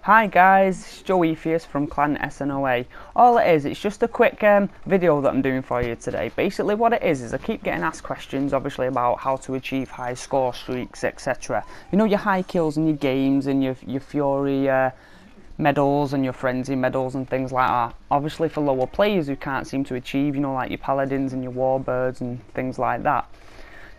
Hi guys, it's Joey from Clan SNOA. All it is, it's just a quick video that I'm doing for you today. Basically what it is I keep getting asked questions obviously about how to achieve high score streaks, etc. You know, your high kills in your games and your Fury medals and your frenzy medals and things like that. Obviously for lower players who can't seem to achieve, you know, like your paladins and your warbirds and things like that.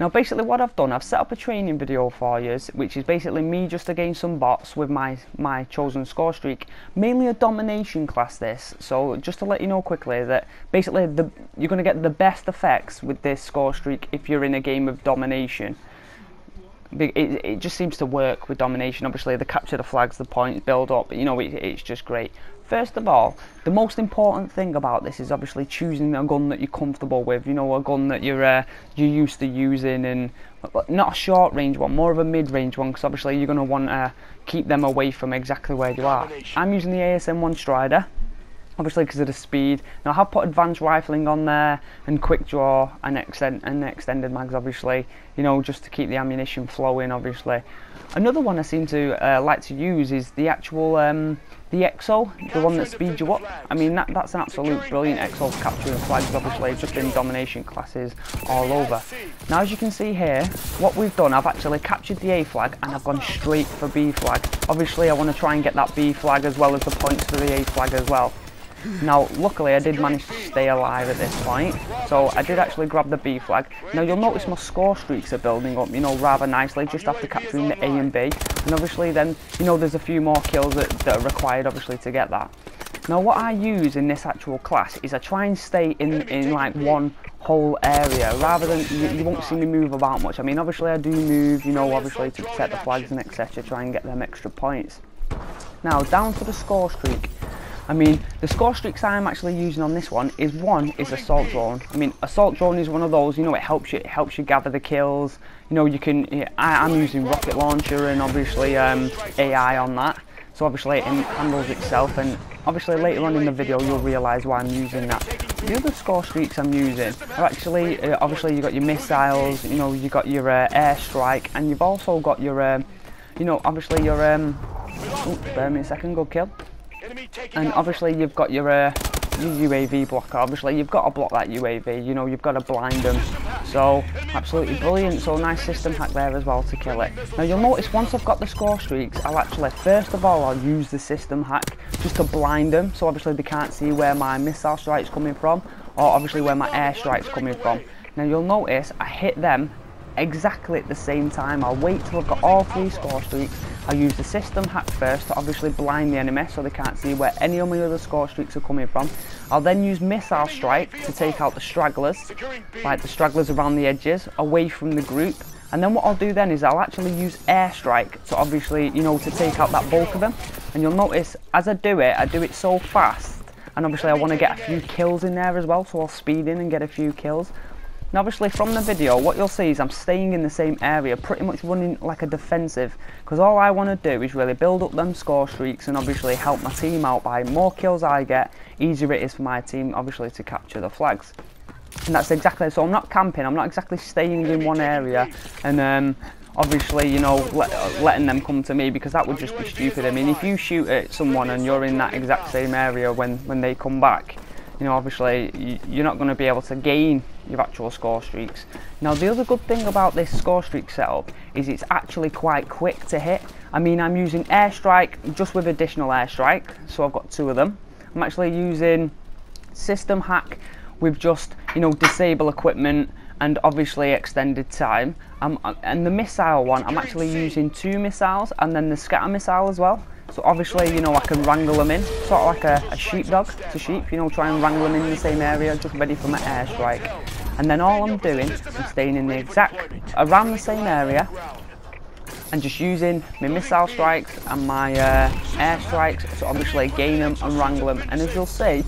Now basically what I've done, I've set up a training video for you, which is basically me just against some bots with my chosen score streak. Mainly a domination class this, so just to let you know quickly that basically you're going to get the best effects with this score streak if you're in a game of domination. It just seems to work with domination. Obviously the capture the flags, the points build up, you know, it's just great. First of all, the most important thing about this is obviously choosing a gun that you're comfortable with, you know, a gun that you're used to using, and not a short range one, more of a mid range one, because obviously you're going to want to keep them away from exactly where you are. I'm using the ASM1 Strider, obviously because of the speed. Now I have put advanced rifling on there and quick draw and extended mags, obviously, you know, just to keep the ammunition flowing. Obviously another one I seem to like to use is the actual the EXO, the one that speeds you up. I mean that's an absolute brilliant EXO for capturing flags, obviously just in domination classes all over. Now as you can see here, what we've done, I've actually captured the A flag and I've gone straight for B flag. Obviously I want to try and get that B flag as well as the points for the A flag as well. Now luckily I did manage to stay alive at this point, so I did actually grab the B flag. Now you'll notice my score streaks are building up, you know, rather nicely just after capturing the A and B, and obviously then, you know, there's a few more kills that are required obviously to get that. Now what I use in this actual class is I try and stay in like one whole area, rather than, you won't see me move about much. I mean obviously I do move, you know, obviously to protect the flags and etc, try and get them extra points. Now down to the score streak. I mean, the score streaks I'm actually using on this one is assault drone. I mean, assault drone is one of those, you know, it helps you gather the kills. You know, you can. I'm using rocket launcher and obviously AI on that. So obviously it handles itself, and obviously later on in the video you'll realise why I'm using that. The other score streaks I'm using are actually obviously you've got your missiles, you know, you've got your airstrike, and you've also got your you know, obviously your oh, bear me a second, good kill. And obviously you've got your UAV blocker. Obviously you've got to block that UAV, you know, you've got to blind them. So absolutely brilliant. So nice system hack there as well to kill it. Now you'll notice once I've got the score streaks, I'll actually first of all I'll use the system hack just to blind them, so obviously they can't see where my missile strike's coming from, or obviously where my air strike's coming from. Now you'll notice I hit them exactly at the same time. I'll wait till I've got all three score streaks. I'll use the system hack first to obviously blind the enemy so they can't see where any of my other score streaks are coming from. I'll then use missile strike to take out the stragglers, like the stragglers around the edges, away from the group. And then what I'll do then is I'll actually use airstrike to obviously, you know, to take out that bulk of them. And you'll notice as I do it so fast, and obviously I want to get a few kills in there as well, so I'll speed in and get a few kills. And obviously from the video what you'll see is I'm staying in the same area, pretty much running like a defensive, because all I want to do is really build up them score streaks and obviously help my team out. By more kills I get, easier it is for my team obviously to capture the flags. And that's exactly, so I'm not camping, I'm not exactly staying in one area and obviously, you know, letting them come to me, because that would just be stupid. I mean, if you shoot at someone and you're in that exact same area when they come back, you know, obviously you're not going to be able to gain your actual score streaks. Now the other good thing about this score streak setup is it's actually quite quick to hit. I mean, I'm using airstrike just with additional airstrike, so I've got two of them. I'm actually using system hack with just, you know, disable equipment and obviously extended time. And the missile one, I'm actually using two missiles and then the scatter missile as well. So obviously, you know, I can wrangle them in, sort of like a sheepdog to sheep, you know, try and wrangle them in the same area, just ready for my airstrike. And then all I'm doing is staying in the exact, around the same area, and just using my missile strikes and my air strikes to obviously gain them and wrangle them. And as you'll see,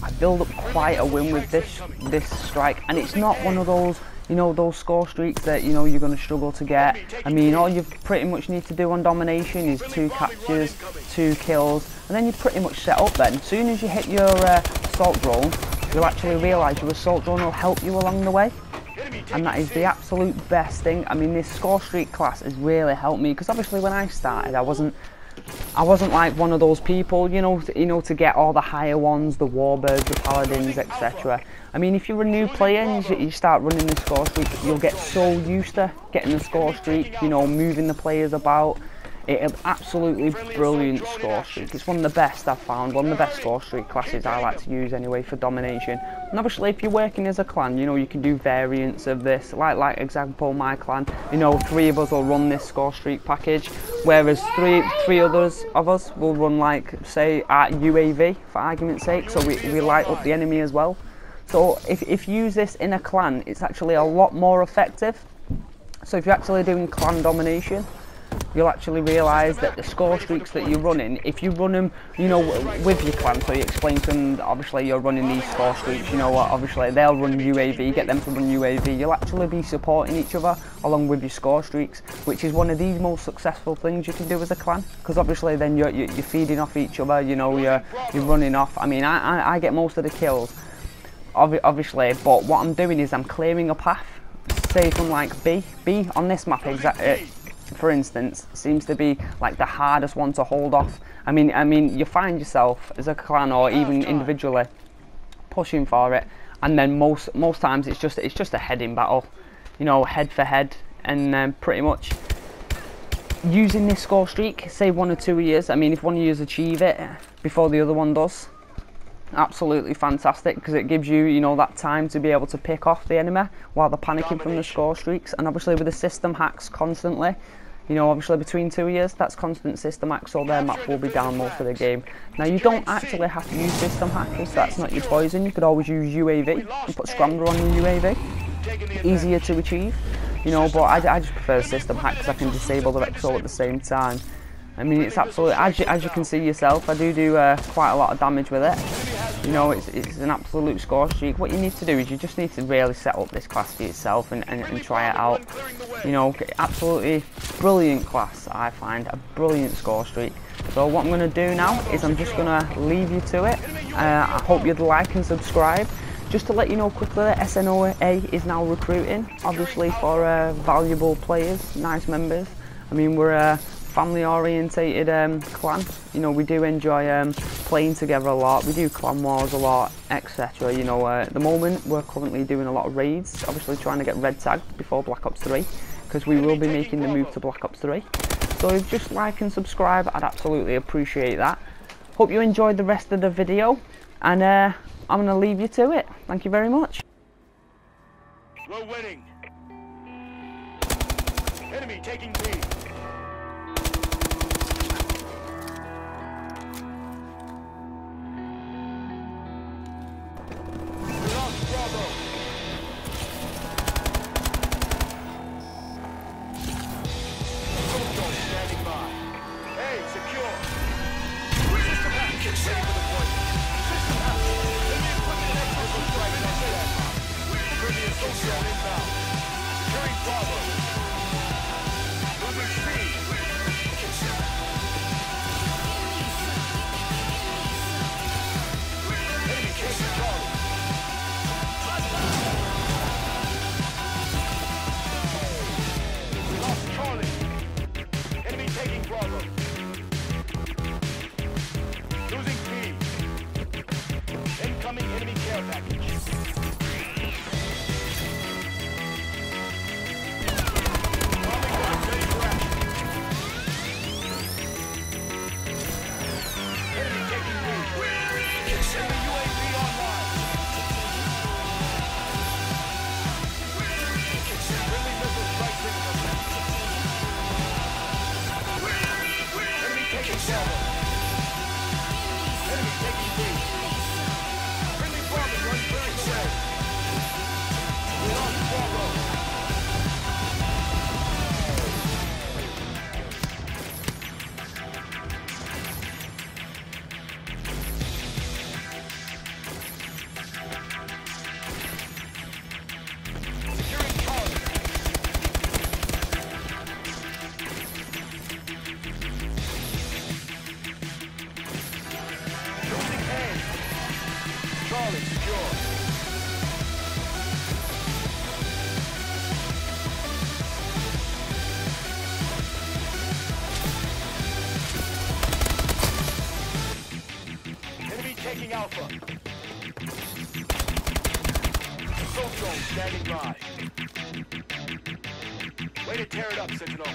I build up quite a win with this strike, and it's not one of those, you know, those score streaks that, you know, you're going to struggle to get. I mean, all you pretty much need to do on domination is 2 captures, 2 kills, and then you're pretty much set up then. As soon as you hit your assault drone, you'll actually realise your assault drone will help you along the way. And that is the absolute best thing. I mean, this score streak class has really helped me, because obviously when I started I wasn't I wasn't like one of those people, you know, to get all the higher ones, the warbirds, the paladins, etc. I mean, if you're a new player and you start running the score streak, you'll get so used to getting the score streak, you know, moving the players about. It's absolutely brilliant score streak. It's one of the best I've found, one of the best score streak classes I like to use anyway for Domination. And obviously if you're working as a clan, you know, you can do variants of this. Like example, my clan, you know, 3 of us will run this score streak package, whereas three others of us will run, like, say, at UAV for argument's sake, so we light up the enemy as well. So if you use this in a clan, it's actually a lot more effective. So if you're actually doing clan domination, you'll actually realise that the score streaks that you're running, if you run them, you know, with your clan, so you explain to them that obviously you're running these score streaks, you know what, obviously they'll run UAV, get them to run UAV, you'll actually be supporting each other along with your score streaks, which is one of the most successful things you can do as a clan, because obviously then you're feeding off each other, you know, you're running off. I mean, I get most of the kills, obviously, but what I'm doing is I'm clearing a path, say from like B on this map for instance, seems to be like the hardest one to hold off. I mean, you find yourself as a clan or even individually pushing for it, and then most times it's just a heading battle, you know, head for head, and pretty much using this score streak, say 1 or 2 years. I mean, if one of you achieve it before the other one does, absolutely fantastic, because it gives you, you know, that time to be able to pick off the enemy while they're panicking from the score streaks. And obviously with the system hacks constantly, you know, obviously between 2 years, that's constant system hacks, so their map will be down most of the game. Now you don't actually have to use system hackers, that's not your poison. You could always use UAV and put Scrambler on your UAV, easier to achieve, you know, but I just prefer system hack because I can disable the Rexol at the same time. I mean, it's absolutely, as you can see yourself, I do quite a lot of damage with it. You know, it's an absolute score streak. What you need to do is you just need to really set up this class for yourself and try it out. You know, absolutely brilliant class, I find, a brilliant score streak. So what I'm going to do now is I'm just going to leave you to it. I hope you'd like and subscribe. Just to let you know quickly that SNOA is now recruiting, obviously, for valuable players, nice members. I mean, we're a family orientated clan. You know, we do enjoy playing together a lot, we do clan wars a lot, etc. You know, at the moment we're currently doing a lot of raids, obviously trying to get red tagged before Black Ops 3, because we will be making the move to Black Ops 3. So if just like and subscribe, I'd absolutely appreciate that. Hope you enjoyed the rest of the video, and I'm going to leave you to it. Thank you very much. We're winning. Enemy taking B. Enemy care package. Alpha. Assault drone standing by. Way to tear it up, Sentinel.